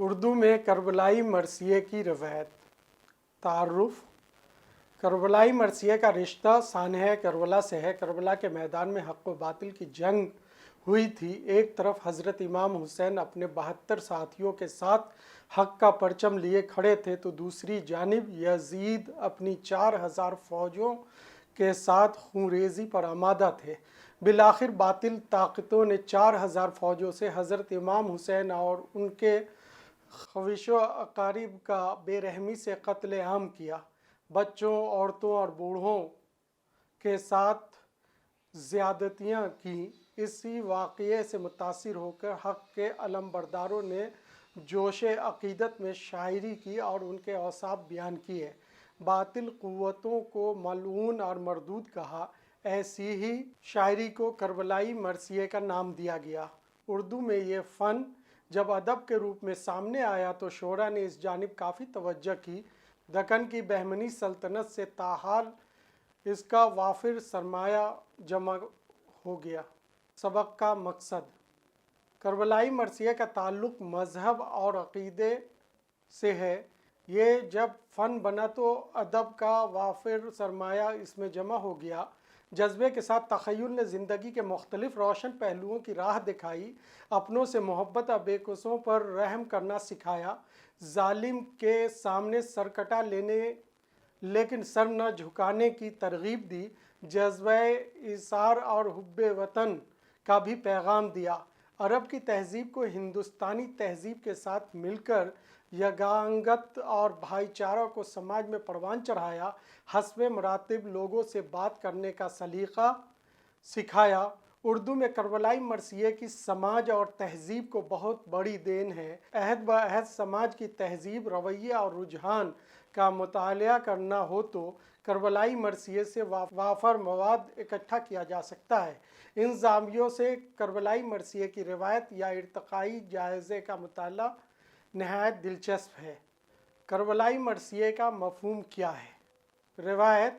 اردو میں کربلائی مرثیے کی روایت۔ تعارف: کربلائی مرثیے کا رشتہ سانحہ کربلا سے ہے۔ کربلا کے میدان میں حق و باطل کی جنگ ہوئی تھی۔ ایک طرف حضرت امام حسین اپنے 72 ساتھیوں کے ساتھ حق کا پرچم لیے کھڑے تھے تو دوسری جانب یزید اپنی 4000 فوجوں کے ساتھ خونریزی پر آمادہ تھے۔ بالآخر باطل طاقتوں نے 4000 فوجوں سے حضرت امام حسین اور ان کے خویش و اقارب کا بے رحمی سے قتل عام کیا۔ بچوں، عورتوں اور بوڑھوں کے ساتھ زیادتیاں کیں۔ اسی واقعے سے متاثر ہو کر حق کے علمبرداروں نے جوش عقیدت میں شاعری کی اور ان کے اوصاف بیان کیے۔ باطل قوتوں کو ملعون اور مردود کہا۔ ایسی ہی شاعری کو کربلائی مرثیے کا نام دیا گیا۔ اردو میں یہ فن جب ادب کے روپ میں سامنے آیا تو شعراء نے اس جانب کافی توجہ کی۔ دکن کی بہمنی سلطنت سے تاحال اس کا وافر سرمایہ جمع ہو گیا۔ سبق کا مقصد: کربلائی مرثیے کا تعلق مذہب اور عقیدے سے ہے۔ یہ جب فن بنا تو ادب کا وافر سرمایہ اس میں جمع ہو گیا۔ جذبے کے ساتھ تخیل نے زندگی کے مختلف روشن پہلوؤں کی راہ دکھائی، اپنوں سے محبت اور بے کسوں پر رحم کرنا سکھایا، ظالم کے سامنے سر کٹا لینے لیکن سر نہ جھکانے کی ترغیب دی، جذبہ ایثار اور حب وطن کا بھی پیغام دیا۔ عرب کی تہذیب کو ہندوستانی تہذیب کے ساتھ مل کر یگانگت اور بھائی چارہ کو سماج میں پروان چڑھایا، حسب مراتب لوگوں سے بات کرنے کا سلیقہ سکھایا۔ اردو میں کربلائی مرثیے کی سماج اور تہذیب کو بہت بڑی دین ہے۔ عہد بعہد سماج کی تہذیب، رویہ اور رجحان کا مطالعہ کرنا ہو تو کربلائی مرثیے سے وافر مواد اکٹھا کیا جا سکتا ہے۔ ان زاویوں سے کربلائی مرثیے کی روایت یا ارتقائی جائزے کا مطالعہ نہایت دلچسپ ہے۔ کربلائی مرثیے کا مفہوم کیا ہے؟ روایت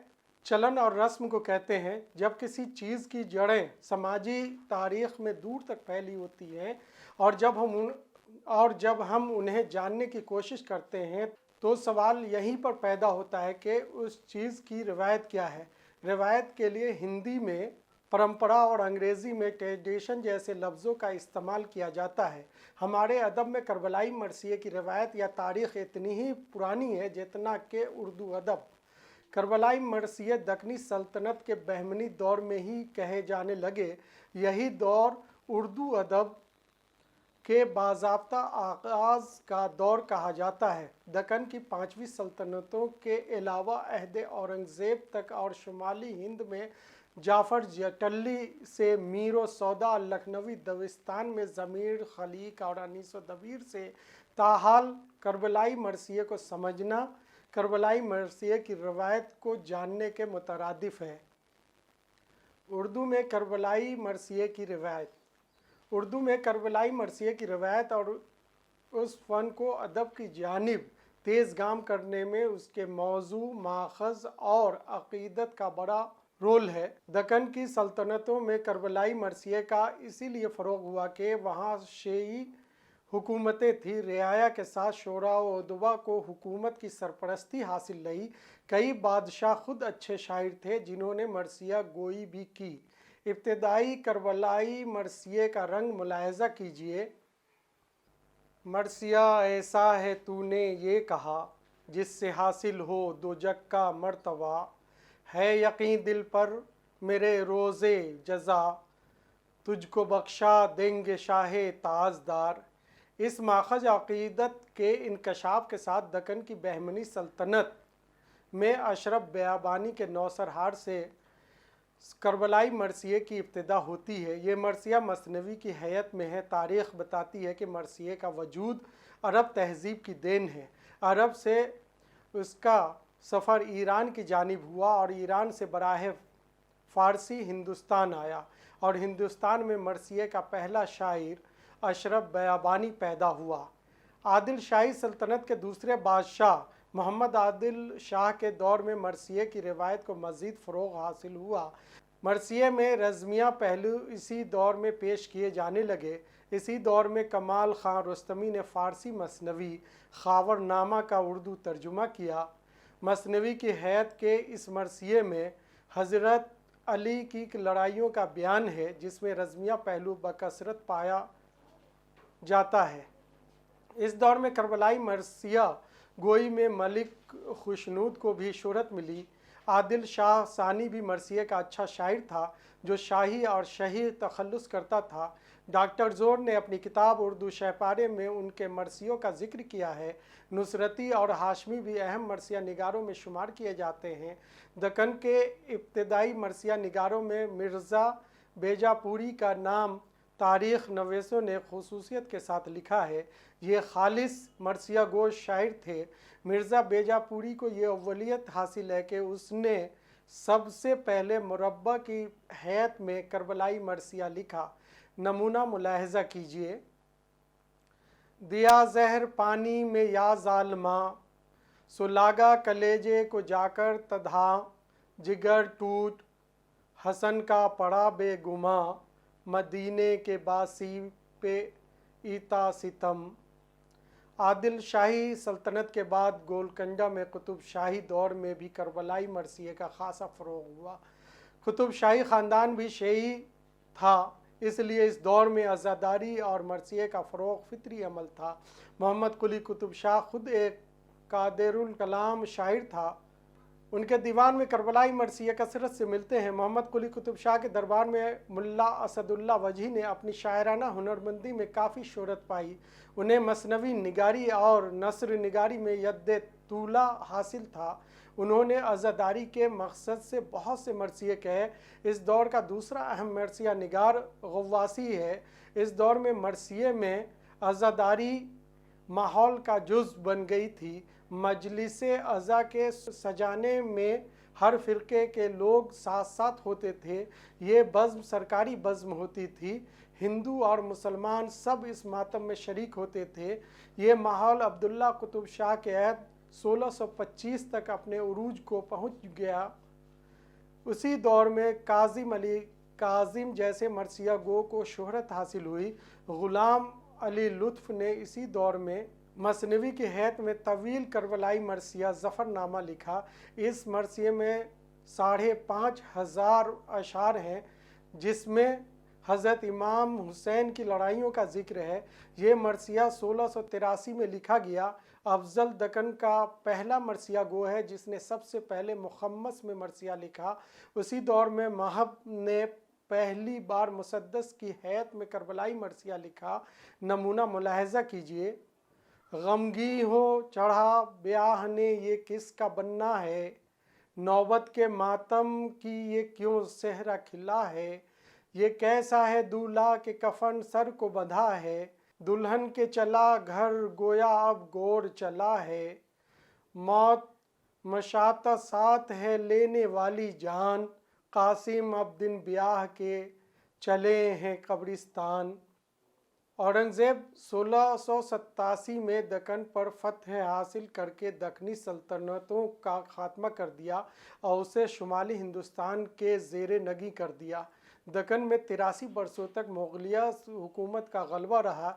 چلن اور رسم کو کہتے ہیں۔ جب کسی چیز کی جڑیں سماجی تاریخ میں دور تک پھیلی ہوتی ہیں اور جب ہم انہیں جاننے کی کوشش کرتے ہیں تو سوال یہیں پر پیدا ہوتا ہے کہ اس چیز کی روایت کیا ہے۔ روایت کے لیے ہندی میں پرمپرا اور انگریزی میں ٹریڈیشن جیسے لفظوں کا استعمال کیا جاتا ہے۔ ہمارے ادب میں کربلائی مرثیے کی روایت یا تاریخ اتنی ہی پرانی ہے جتنا کہ اردو ادب۔ کربلائی مرثیے دکنی سلطنت کے بہمنی دور میں ہی کہے جانے لگے۔ یہی دور اردو ادب کے باضابطہ آغاز کا دور کہا جاتا ہے۔ دکن کی 5ویں سلطنتوں کے علاوہ عہد اورنگزیب تک اور شمالی ہند میں جعفر جیٹلی سے میر و سودا لکھنوی دوستان میں ضمیر خلیق اور انیس و دبیر سے تاحال کربلائی مرثیے کو سمجھنا کربلائی مرثیے کی روایت کو جاننے کے مترادف ہے۔ اردو میں کربلائی مرثیے کی روایت۔ اردو میں کربلائی مرثیے کی روایت اور اس فن کو ادب کی جانب تیز گام کرنے میں اس کے موضوع، ماخذ اور عقیدت کا بڑا رول ہے۔ دکن کی سلطنتوں میں کربلائی مرثیے کا اسی لیے فروغ ہوا کہ وہاں شیعی حکومتیں تھیں۔ رعایا کے ساتھ شعراء و ادبا کو حکومت کی سرپرستی حاصل رہی۔ کئی بادشاہ خود اچھے شاعر تھے جنہوں نے مرثیہ گوئی بھی کی۔ ابتدائی کربلائی مرثیے کا رنگ ملاحظہ کیجیے۔ مرثیہ ایسا ہے تو نے یہ کہا، جس سے حاصل ہو دوجک کا مرتبہ، ہے یقین دل پر میرے روز جزا، تجھ کو بخشا دیں گے شاہ تاجدار۔ اس ماخذ عقیدت کے انکشاف کے ساتھ دکن کی بہمنی سلطنت میں اشرف بیابانی کے نوسرہار سے کربلائی مرثیے کی ابتدا ہوتی ہے۔ یہ مرثیہ مثنوی کی حیت میں ہے۔ تاریخ بتاتی ہے کہ مرثیے کا وجود عرب تہذیب کی دین ہے۔ عرب سے اس کا سفر ایران کی جانب ہوا اور ایران سے براہ فارسی ہندوستان آیا اور ہندوستان میں مرثیے کا پہلا شاعر اشرف بیابانی پیدا ہوا۔ عادل شاہی سلطنت کے دوسرے بادشاہ محمد عادل شاہ کے دور میں مرثیے کی روایت کو مزید فروغ حاصل ہوا۔ مرثیے میں رزمیہ پہلو اسی دور میں پیش کیے جانے لگے۔ اسی دور میں کمال خان رستمی نے فارسی مثنوی خاور نامہ کا اردو ترجمہ کیا۔ مثنوی کی حیات کے اس مرثیے میں حضرت علی کی لڑائیوں کا بیان ہے، جس میں رزمیہ پہلو بکثرت پایا جاتا ہے۔ اس دور میں کربلائی مرثیہ گوئی میں ملک خوشنود کو بھی شہرت ملی۔ عادل شاہ ثانی بھی مرثیے کا اچھا شاعر تھا، جو شاہی اور شہی تخلص کرتا تھا۔ ڈاکٹر زور نے اپنی کتاب اردو شہ پارے میں ان کے مرثیوں کا ذکر کیا ہے۔ نصرتی اور ہاشمی بھی اہم مرثیہ نگاروں میں شمار کیے جاتے ہیں۔ دکن کے ابتدائی مرثیہ نگاروں میں مرزا بیجاپوری کا نام تاریخ نویسوں نے خصوصیت کے ساتھ لکھا ہے۔ یہ خالص مرثیہ گو شاعر تھے۔ مرزا بیجاپوری کو یہ اولیت حاصل ہے کہ اس نے سب سے پہلے مربع کی حیات میں کربلائی مرثیہ لکھا۔ نمونہ ملاحظہ کیجیے: دیا زہر پانی میں یا ظالماں، سلاگا کلیجے کو جا کر تدھا، جگر ٹوٹ حسن کا پڑا بے گماں، مدینے کے باسی پہ ایتا ستم۔ عادل شاہی سلطنت کے بعد گولکنڈہ میں قطب شاہی دور میں بھی کربلائی مرثیے کا خاصا فروغ ہوا۔ قطب شاہی خاندان بھی شیعی تھا، اس لیے اس دور میں عزاداری اور مرثیے کا فروغ فطری عمل تھا۔ محمد قلی قطب شاہ خود ایک قادر الکلام شاعر تھا۔ ان کے دیوان میں کربلائی مرثیے کثرت سے ملتے ہیں۔ محمد قلی قطب شاہ کے دربار میں ملا اسد اللہ وجہی نے اپنی شاعرانہ ہنرمندی میں کافی شہرت پائی۔ انہیں مثنوی نگاری اور نثر نگاری میں ید طولہ حاصل تھا۔ انہوں نے عزاداری کے مقصد سے بہت سے مرثیے کہے۔ اس دور کا دوسرا اہم مرثیہ نگار غواصی ہے۔ اس دور میں مرثیے میں عزاداری ماحول کا جز بن گئی تھی۔ مجلس عزا کے سجانے میں ہر فرقے کے لوگ ساتھ ساتھ ہوتے تھے۔ یہ بزم سرکاری بزم ہوتی تھی۔ ہندو اور مسلمان سب اس ماتم میں شریک ہوتے تھے۔ یہ ماحول عبداللہ قطب شاہ کے عہد 1625 تک اپنے عروج کو پہنچ گیا۔ اسی دور میں کاظم علی کاظم جیسے مرثیہ گو کو شہرت حاصل ہوئی۔ غلام علی لطف نے اسی دور میں مثنوی کی حیات میں طویل کربلائی مرثیہ ظفر نامہ لکھا۔ اس مرثیے میں 5,500 اشعار ہیں، جس میں حضرت امام حسین کی لڑائیوں کا ذکر ہے۔ یہ مرثیہ 1683 میں لکھا گیا۔ افضل دکن کا پہلا مرثیہ گو ہے جس نے سب سے پہلے مخمس میں مرثیہ لکھا۔ اسی دور میں مہب نے پہلی بار مسدس کی حیات میں کربلائی مرثیہ لکھا۔ نمونہ ملاحظہ کیجیے: غمگی ہو چڑھا بیاہ نے یہ کس کا بننا ہے، نوبت کے ماتم کی یہ کیوں صحرا کھلا ہے، یہ کیسا ہے دولہا کہ کفن سر کو بندھا ہے، دلہن کے چلا گھر گویا اب گور چلا ہے، موت مشاطہ ساتھ ہے لینے والی جان، قاسم اب دن بیاہ کے چلے ہیں قبرستان۔ اورنگزیب 1687 میں دکن پر فتح حاصل کر کے دکنی سلطنتوں کا خاتمہ کر دیا اور اسے شمالی ہندوستان کے زیر نگیں کر دیا۔ دکن میں 83 برسوں تک مغلیہ حکومت کا غلبہ رہا۔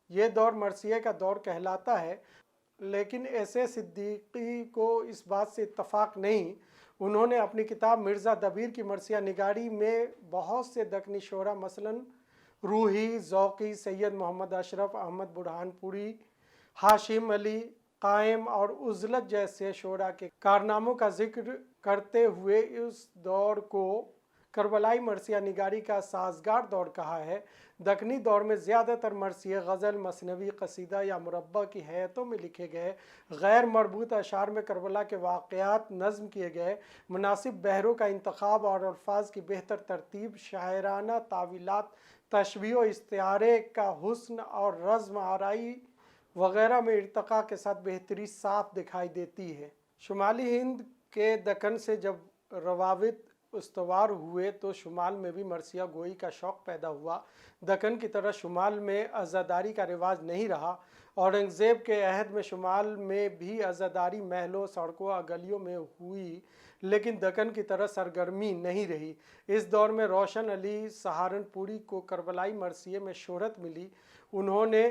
یہ دور مرثیے کا دور کہلاتا ہے، لیکن ایسے صدیقی کو اس بات سے اتفاق نہیں۔ انہوں نے اپنی کتاب مرزا دبیر کی مرثیہ نگاری میں بہت سے دکنی شعراء مثلاً روحی، ذوقی، سید محمد اشرف، احمد برہان پوری، ہاشم علی قائم اور عزلت جیسے شعراء کے کارناموں کا ذکر کرتے ہوئے اس دور کو کربلائی مرثیہ نگاری کا سازگار دور کہا ہے۔ دکنی دور میں زیادہ تر مرثیے غزل، مثنوی، قصیدہ یا مربع کی حیاتوں میں لکھے گئے۔ غیر مربوط اشعار میں کربلا کے واقعات نظم کیے گئے۔ مناسب بحروں کا انتخاب اور الفاظ کی بہتر ترتیب، شاعرانہ تعویلات، تشبیہ و استعارے کا حسن اور رزم آرائی وغیرہ میں ارتقاء کے ساتھ بہتری صاف دکھائی دیتی ہے۔ شمالی ہند کے دکن سے جب روابط استوار ہوئے تو شمال میں بھی مرثیہ گوئی کا شوق پیدا ہوا۔ دکن کی طرح شمال میں عزاداری کا رواج نہیں رہا۔ اورنگزیب کے عہد میں شمال میں بھی عزاداری محلوں، سڑکوں اور گلیوں میں ہوئی، لیکن دکن کی طرح سرگرمی نہیں رہی۔ اس دور میں روشن علی سہارنپوری کو کربلائی مرثیے میں شہرت ملی۔ انہوں نے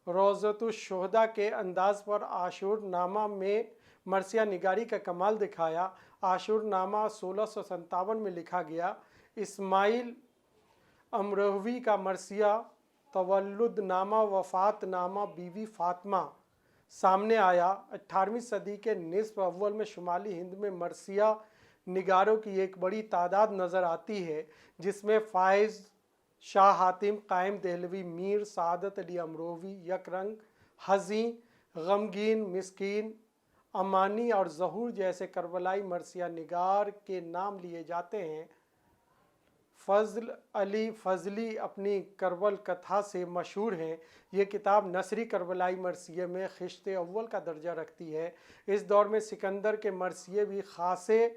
روضۃ الشہداء کے انداز پر عاشور نامہ میں مرثیہ نگاری کا کمال دکھایا۔ عاشور نامہ 1657 میں لکھا گیا۔ اسماعیل امروہوی کا مرثیہ تولد نامہ وفات نامہ بیوی فاطمہ سامنے آیا۔ 18ویں صدی کے نصف اول میں شمالی ہند میں مرثیہ نگاروں کی ایک بڑی تعداد نظر آتی ہے، جس میں فائز شاہ حاتم، قائم دہلوی، میر سعادت علی امروہوی، یک رنگ، حزیں، غمگین، مسکین، امانی اور ظہور جیسے کربلائی مرثیہ نگار کے نام لیے جاتے ہیں۔ فضل علی فضلی اپنی کربل کتھا سے مشہور ہیں۔ یہ کتاب نثری کربلائی مرثیے میں خشت اول کا درجہ رکھتی ہے۔ اس دور میں سکندر کے مرثیے بھی خاصے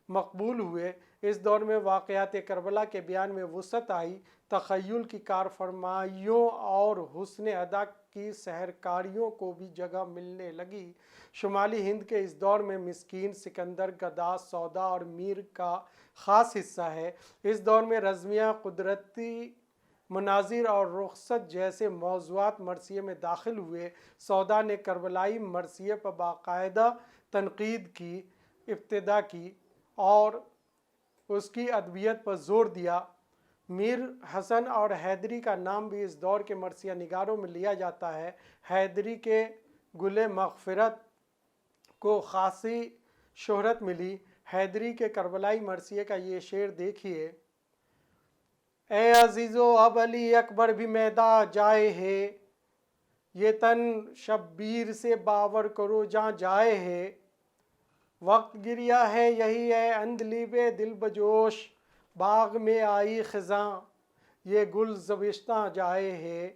مقبول ہوئے۔ اس دور میں واقعات کربلا کے بیان میں وسعت آئی، تخیل کی کارفرمائیوں اور حسن ادا کی سحرکاریوں کو بھی جگہ ملنے لگی۔ شمالی ہند کے اس دور میں مسکین، سکندر، گدا، سودا اور میر کا خاص حصہ ہے۔ اس دور میں رزمیہ، قدرتی مناظر اور رخصت جیسے موضوعات مرثیے میں داخل ہوئے۔ سودا نے کربلائی مرثیے پر باقاعدہ تنقید کی، ابتدا کی اور اس کی ادبیت پر زور دیا۔ میر حسن اور حیدری کا نام بھی اس دور کے مرثیہ نگاروں میں لیا جاتا ہے۔ حیدری کے گل مغفرت کو خاصی شہرت ملی۔ حیدری کے کربلائی مرثیے کا یہ شعر دیکھیے: اے عزیزو اب علی اکبر بھی میدان جائے ہے، یہ تن شبیر سے باور کرو جہاں جائے ہے، وقت گریا ہے یہی ہے اندلیب دل بجوش، باغ میں آئی خزاں یہ گل زبستاں جائے ہے۔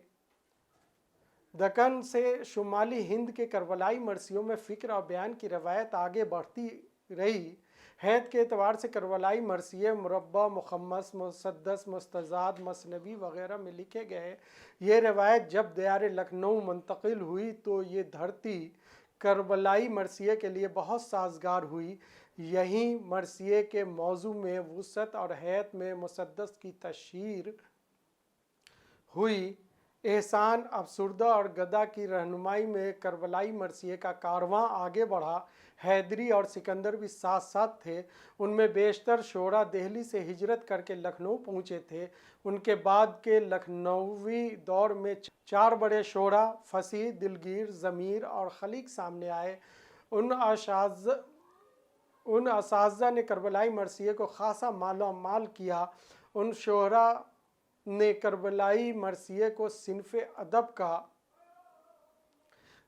دکن سے شمالی ہند کے کربلائی مرثیوں میں فکر اور بیان کی روایت آگے بڑھتی رہی۔ حید کے اعتبار سے کربلائی مرثیے مربع، مخمس، مسدس، مستزاد، مثنوی وغیرہ میں لکھے گئے۔ یہ روایت جب دیار لکھنؤ منتقل ہوئی تو یہ دھرتی کربلائی مرثیے کے لیے بہت سازگار ہوئی۔ یہیں مرثیے کے موضوع میں وسعت اور ہیئت میں مسدس کی تشہیر ہوئی۔ احسان افسردہ اور گدا کی رہنمائی میں کربلائی مرثیے کا کارواں آگے بڑھا۔ حیدری اور سکندر بھی ساتھ ساتھ تھے۔ ان میں بیشتر شعراء دہلی سے ہجرت کر کے لکھنؤ پہنچے تھے۔ ان کے بعد کے لکھنوی دور میں 4 بڑے شعراء فصیح، دلگیر، ضمیر اور خلیق سامنے آئے۔ ان اساتذہ نے کربلائی مرثیے کو خاصا مالا مال کیا۔ ان شعراء نے کربلائی مرثیے کو صنف ادب کا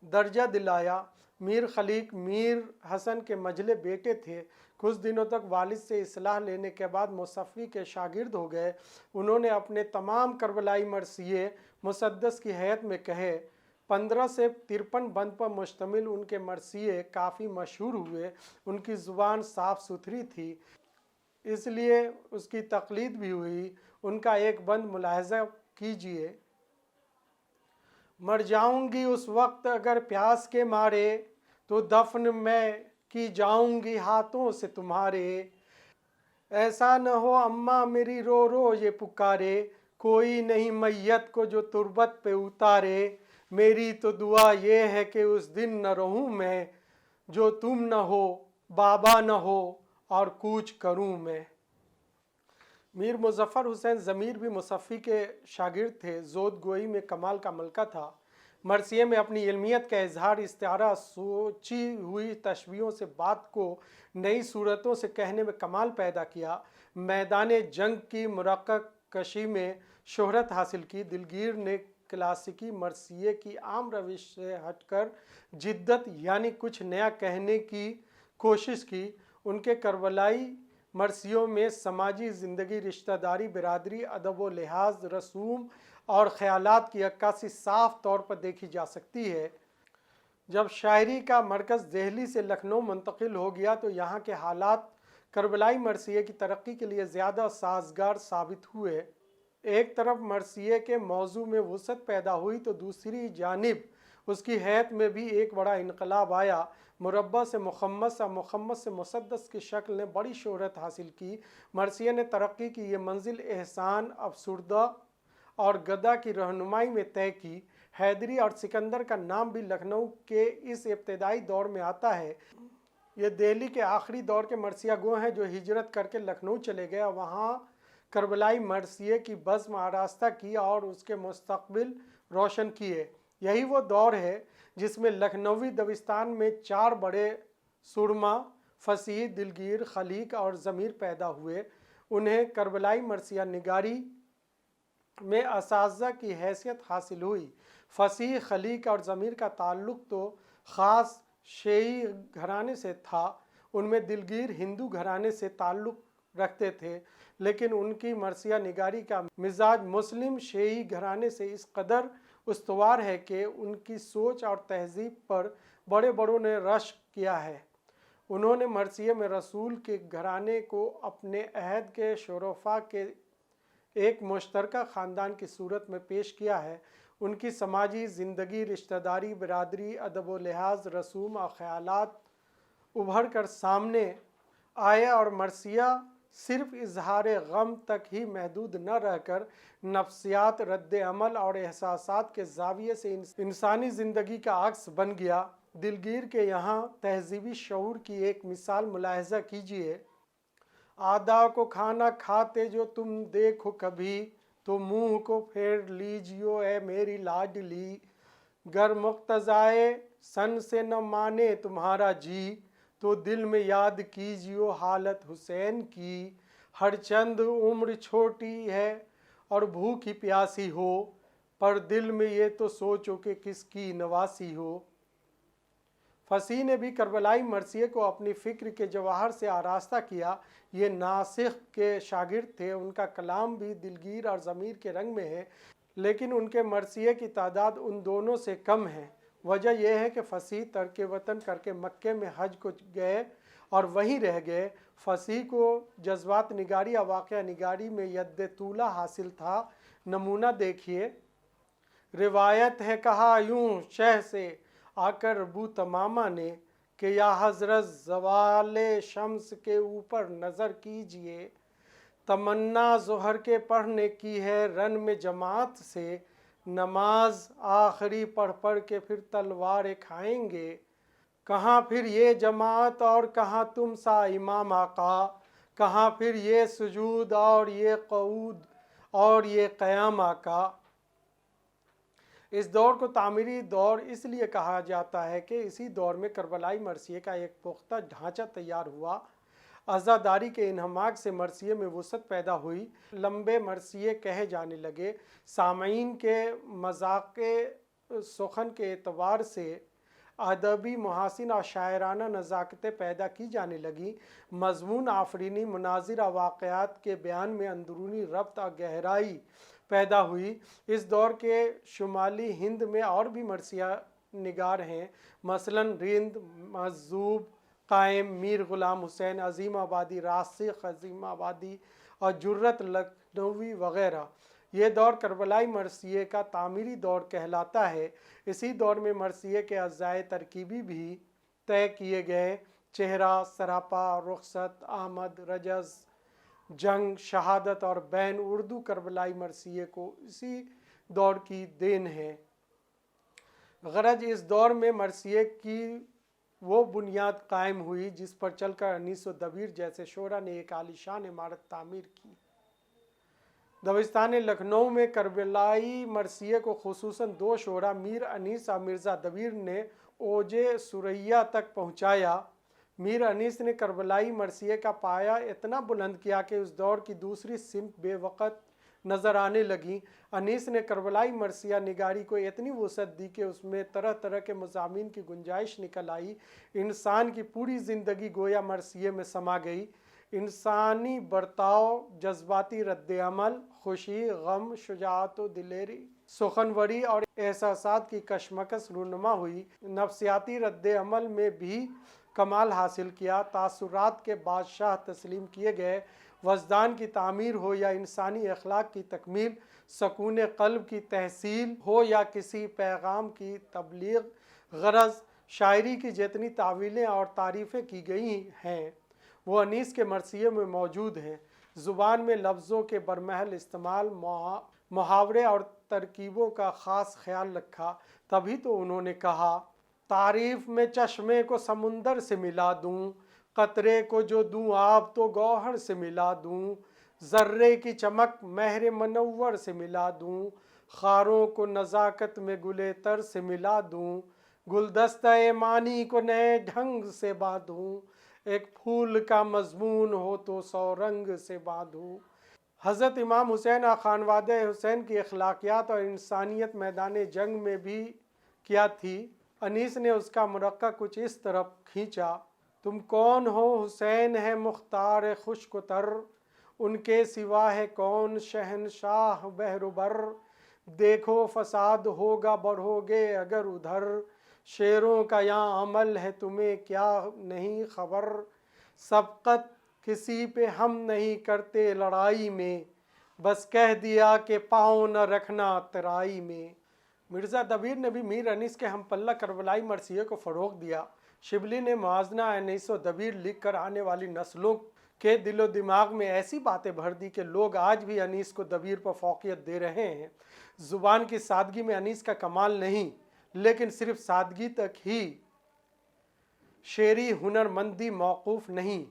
درجہ دلایا۔ میر خلیق میر حسن کے منجلے بیٹے تھے۔ کچھ دنوں تک والد سے اصلاح لینے کے بعد مصفی کے شاگرد ہو گئے۔ انہوں نے اپنے تمام کربلائی مرثیے مسدس کی حیثیت میں کہے۔ 15 سے 53 بند پر مشتمل ان کے مرثیے کافی مشہور ہوئے۔ ان کی زبان صاف ستھری تھی، اس لیے اس کی تقلید بھی ہوئی۔ ان کا ایک بند ملاحظہ کیجیے: مر جاؤں گی اس وقت اگر پیاس کے مارے، تو دفن میں کی جاؤں گی ہاتھوں سے تمہارے، ایسا نہ ہو اماں میری رو رو یہ پکارے، کوئی نہیں میت کو جو تربت پہ اتارے، میری تو دعا یہ ہے کہ اس دن نہ رہوں میں، جو تم نہ ہو، بابا نہ ہو اور کوچ کروں میں۔ میر مظفر حسین ضمیر بھی مصفی کے شاگرد تھے۔ زود گوئی میں کمال کا ملکہ تھا۔ مرثیے میں اپنی علمیت کا اظہار، استعارہ، سوچی ہوئی تشبیہوں سے بات کو نئی صورتوں سے کہنے میں کمال پیدا کیا۔ میدان جنگ کی مرقع کشی میں شہرت حاصل کی۔ دلگیر نے کلاسیکی مرثیے کی عام روش سے ہٹ کر جدت یعنی کچھ نیا کہنے کی کوشش کی۔ ان کے کربلائی مرثیوں میں سماجی زندگی، رشتہ داری، برادری، ادب و لحاظ، رسوم اور خیالات کی عکاسی صاف طور پر دیکھی جا سکتی ہے۔ جب شاعری کا مرکز دہلی سے لکھنؤ منتقل ہو گیا تو یہاں کے حالات کربلائی مرثیے کی ترقی کے لیے زیادہ سازگار ثابت ہوئے۔ ایک طرف مرثیے کے موضوع میں وسعت پیدا ہوئی تو دوسری جانب اس کی حیت میں بھی ایک بڑا انقلاب آیا۔ مربع سے مخمس اور مخمس سے مسدس کی شکل نے بڑی شہرت حاصل کی۔ مرثیے نے ترقی کی یہ منزل احسان افسردہ اور گدا کی رہنمائی میں طے کی۔ حیدری اور سکندر کا نام بھی لکھنؤ کے اس ابتدائی دور میں آتا ہے۔ یہ دہلی کے آخری دور کے مرثیہ گو ہیں جو ہجرت کر کے لکھنؤ چلے گئے اور وہاں کربلائی مرثیے کی بزم آراستہ کی اور اس کے مستقبل روشن کیے۔ یہی وہ دور ہے جس میں لکھنوی دبستان میں 4 بڑے سرما، فصیح، دلگیر، خلیق اور ضمیر پیدا ہوئے۔ انہیں کربلائی مرثیہ نگاری میں اساتذہ کی حیثیت حاصل ہوئی۔ فصیح، خلیق اور ضمیر کا تعلق تو خاص شیعی گھرانے سے تھا، ان میں دلگیر ہندو گھرانے سے تعلق رکھتے تھے، لیکن ان کی مرثیہ نگاری کا مزاج مسلم شیعی گھرانے سے اس قدر استوار ہے کہ ان کی سوچ اور تہذیب پر بڑے بڑوں نے رشک کیا ہے۔ انہوں نے مرثیے میں رسول کے گھرانے کو اپنے عہد کے شرفاء کے ایک مشترکہ خاندان کی صورت میں پیش کیا ہے۔ ان کی سماجی زندگی، رشتہ داری، برادری، ادب و لحاظ، رسوم اور خیالات ابھر کر سامنے آئے اور مرثیہ صرف اظہار غم تک ہی محدود نہ رہ کر نفسیات، رد عمل اور احساسات کے زاویے سے انسانی زندگی کا عکس بن گیا۔ دلگیر کے یہاں تہذیبی شعور کی ایک مثال ملاحظہ کیجیے۔ آدھا کو کھانا کھاتے جو تم دیکھو کبھی، تو منہ کو پھیر لیجیو اے میری لاڈلی۔ گر مقتضائے سن سے نہ مانے تمہارا جی، تو دل میں یاد کیجیو حالت حسین کی۔ ہر چند عمر چھوٹی ہے اور بھوکی پیاسی ہو، پر دل میں یہ تو سوچو کہ کس کی نواسی ہو۔ فصیح نے بھی کربلائی مرثیے کو اپنی فکر کے جواہر سے آراستہ کیا۔ یہ ناسخ کے شاگرد تھے، ان کا کلام بھی دلگیر اور ضمیر کے رنگ میں ہے، لیکن ان کے مرثیے کی تعداد ان دونوں سے کم ہے۔ وجہ یہ ہے کہ فصیح ترک وطن کر کے مکے میں حج کو گئے اور وہیں رہ گئے۔ فصیح کو جذبات نگاری یا واقعہ نگاری میں ید طولہ حاصل تھا۔ نمونہ دیکھیے۔ روایت ہے کہا یوں شہ سے آ کر بو تمامہ نے، کہ یا حضرت زوال شمس کے اوپر نظر کیجئے، تمنا ظہر کے پڑھنے کی ہے رن میں جماعت سے، نماز آخری پڑھ پڑھ کے پھر تلواریں کھائیں گے، کہاں پھر یہ جماعت اور کہاں تم سا امام آقا، کہاں پھر یہ سجود اور یہ قعود اور یہ قیام آقا۔ اس دور کو تعمیری دور اس لیے کہا جاتا ہے کہ اسی دور میں کربلائی مرثیے کا ایک پختہ ڈھانچہ تیار ہوا۔ عزاداری کے انہماک سے مرثیے میں وسعت پیدا ہوئی، لمبے مرثیے کہے جانے لگے، سامعین کے مذاق سخن کے اعتبار سے ادبی محاسن اور شاعرانہ نزاکتیں پیدا کی جانے لگیں، مضمون آفرینی، مناظر اور واقعات کے بیان میں اندرونی ربط اور گہرائی پیدا ہوئی۔ اس دور کے شمالی ہند میں اور بھی مرثیہ نگار ہیں، مثلاً رند، مجذوب، قائم، میر غلام حسین، عظیم آبادی، راسخ عظیم آبادی اور جرت لکھنوی وغیرہ۔ یہ دور کربلائی مرثیے کا تعمیری دور کہلاتا ہے۔ اسی دور میں مرثیے کے اجزائے ترکیبی بھی طے کیے گئے۔ چہرہ، سراپا، رخصت، آمد، رجز، جنگ، شہادت اور بین اردو کربلائی مرثیے کو اسی دور کی دین ہے۔ غرض اس دور میں مرثیے کی وہ بنیاد قائم ہوئی جس پر چل کر انیس و دبیر جیسے شعراء نے ایک عالیشان عمارت تعمیر کی۔ دبستان لکھنؤ میں کربلائی مرثیے کو خصوصاً 2 شعراء میر انیس اور مرزا دبیر نے اوج ثریا تک پہنچایا۔ میر انیس نے کربلائی مرثیے کا پایہ اتنا بلند کیا کہ اس دور کی دوسری صنف بے وقت نظر آنے لگیں۔ انیس نے کربلائی مرثیہ نگاری کو اتنی وسعت دی کہ اس میں طرح طرح کے مضامین کی گنجائش نکل آئی۔ انسان کی پوری زندگی گویا مرثیے میں سما گئی۔ انسانی برتاؤ، جذباتی رد عمل، خوشی، غم، شجاعت و دلیری، سخنوری اور احساسات کی کشمکش رونما ہوئی۔ نفسیاتی رد عمل میں بھی کمال حاصل کیا۔ تاثرات کے بادشاہ تسلیم کیے گئے، وجدان کی تعمیر ہو یا انسانی اخلاق کی تکمیل، سکون قلب کی تحصیل ہو یا کسی پیغام کی تبلیغ، غرض شاعری کی جتنی تعویلیں اور تعریفیں کی گئی ہیں وہ انیس کے مرثیے میں موجود ہیں۔ زبان میں لفظوں کے برمحل استعمال، محاورے اور ترکیبوں کا خاص خیال رکھا، تبھی تو انہوں نے کہا: تعریف میں چشمے کو سمندر سے ملا دوں، قطرے کو جو دوں آب تو گوہر سے ملا دوں، ذرے کی چمک مہر منور سے ملا دوں، خاروں کو نزاکت میں گلے تر سے ملا دوں، گلدستہ معنی کو نئے ڈھنگ سے باندھوں، ایک پھول کا مضمون ہو تو 100 رنگ سے باندھوں۔ حضرت امام حسین اور خانوادہ حسین کی اخلاقیات اور انسانیت میدان جنگ میں بھی کیا تھی؟ انیس نے اس کا مرقع کچھ اس طرف کھینچا: تم کون ہو حسین ہے مختار خشک و تر، ان کے سوا ہے کون شہنشاہ بحر و بر، دیکھو فساد ہوگا بڑھو گے اگر ادھر، شیروں کا یہاں عمل ہے تمہیں کیا نہیں خبر، سبقت کسی پہ ہم نہیں کرتے لڑائی میں، بس کہہ دیا کہ پاؤں نہ رکھنا ترائی میں۔ مرزا دبیر نے بھی میر انیس کے ہم پلہ کربلائی مرثیے کو فروغ دیا۔ شبلی نے موازنہ انیس و دبیر لکھ کر آنے والی نسلوں کے دل و دماغ میں ایسی باتیں بھر دی کہ لوگ آج بھی انیس کو دبیر پر فوقیت دے رہے ہیں۔ زبان کی سادگی میں انیس کا کمال نہیں، لیکن صرف سادگی تک ہی شعری ہنر مندی موقوف نہیں،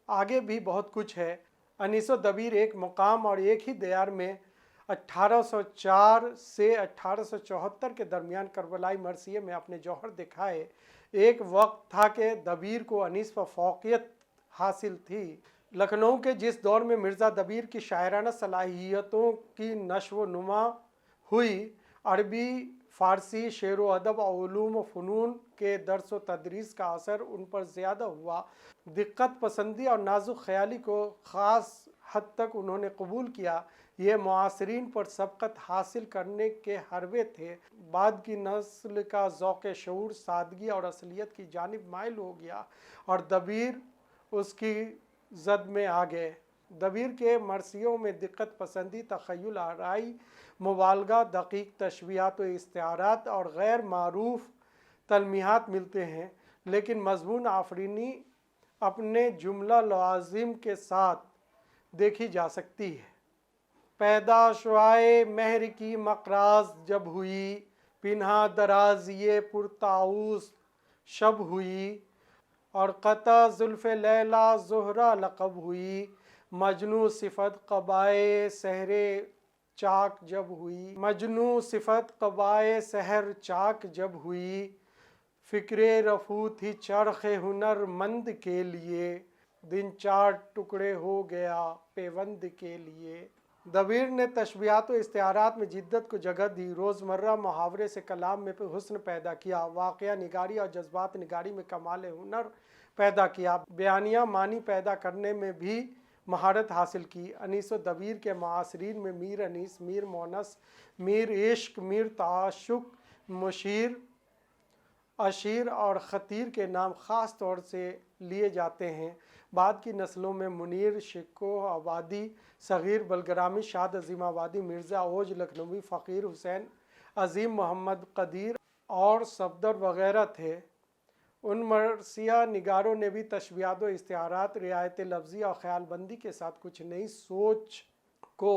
آگے بھی بہت کچھ ہے۔ انیس و دبیر ایک مقام اور ایک ہی دیار میں 1804 سے 1874 کے درمیان کربلائی مرثیے میں اپنے جوہر دکھائے۔ ایک وقت تھا کہ دبیر کو انیس پر فوقیت حاصل تھی۔ لکھنؤ کے جس دور میں مرزا دبیر کی شاعرانہ صلاحیتوں کی نشو و نما ہوئی، عربی، فارسی، شعر و ادب اور علوم و فنون کے درس و تدریس کا اثر ان پر زیادہ ہوا۔ دقت پسندی اور نازک خیالی کو خاص حد تک انہوں نے قبول کیا۔ یہ معاصرین پر سبقت حاصل کرنے کے حربے تھے۔ بعد کی نسل کا ذوق شعور سادگی اور اصلیت کی جانب مائل ہو گیا اور دبیر اس کی زد میں آ گئے۔ دبیر کے مرثیوں میں دقت پسندی، تخیل آرائی، مبالغہ، دقیق تشبیہات و استعارات اور غیر معروف تلمیحات ملتے ہیں، لیکن مضمون آفرینی اپنے جملہ لوازم کے ساتھ دیکھی جا سکتی ہے۔ پیدا شعائے مہر کی مقراظ جب ہوئی، پنہا دراز یہ پرتاؤس شب ہوئی، اور قطع زلف لیلی زہرہ لقب ہوئی، مجنوں صفت قبائے سحر چاک جب ہوئی، مجنوں صفت قبائے سحر چاک جب ہوئی، فکر رفو تھی چرخ ہنر مند کے لیے، دن 4 ٹکڑے ہو گیا پیوند کے لیے۔ دبیر نے تشبیہات و استعارات میں جدت کو جگہ دی، روزمرہ محاورے سے کلام میں حسن پیدا کیا، واقعہ نگاری اور جذبات نگاری میں کمال ہنر پیدا کیا، بیانیہ معنی پیدا کرنے میں بھی مہارت حاصل کی۔ انیس و دبیر کے معاصرین میں میر انیس، میر مونس، میر عشق، میر تعشق، مشیر، اشیر اور خطیر کے نام خاص طور سے لیے جاتے ہیں۔ بعد کی نسلوں میں منیر، شکو آبادی، صغیر بلگرامی، شاد عظیم آبادی، مرزا اوج لکھنوی، فقیر حسین، عظیم محمد قدیر اور صفدر وغیرہ تھے۔ ان مرثیہ نگاروں نے بھی تشبیہات و استعارات، رعایت لفظی اور خیال بندی کے ساتھ کچھ نئی سوچ کو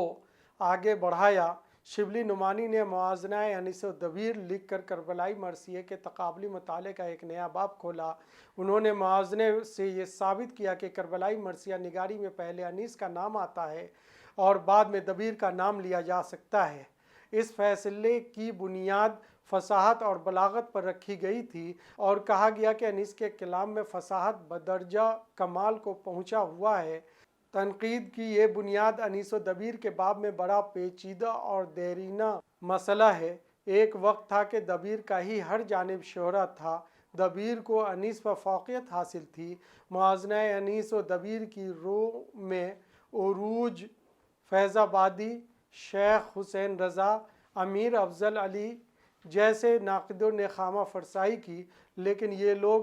آگے بڑھایا۔ شبلی نعمانی نے موازنہ انیس و دبیر لکھ کر کربلائی مرثیے کے تقابلی مطالعے کا ایک نیا باب کھولا۔ انہوں نے موازنے سے یہ ثابت کیا کہ کربلائی مرثیہ نگاری میں پہلے انیس کا نام آتا ہے اور بعد میں دبیر کا نام لیا جا سکتا ہے۔ اس فیصلے کی بنیاد فصاحت اور بلاغت پر رکھی گئی تھی اور کہا گیا کہ انیس کے کلام میں فصاحت بدرجہ کمال کو پہنچا ہوا ہے۔ تنقید کی یہ بنیاد انیس و دبیر کے باب میں بڑا پیچیدہ اور دیرینہ مسئلہ ہے۔ ایک وقت تھا کہ دبیر کا ہی ہر جانب شہرت تھا، دبیر کو انیس پر فوقیت حاصل تھی۔ موازنہ انیس و دبیر کی رو میں عروج فیض آبادی، شیخ حسین رضا، امیر افضل علی جیسے ناقدوں نے خامہ فرسائی کی، لیکن یہ لوگ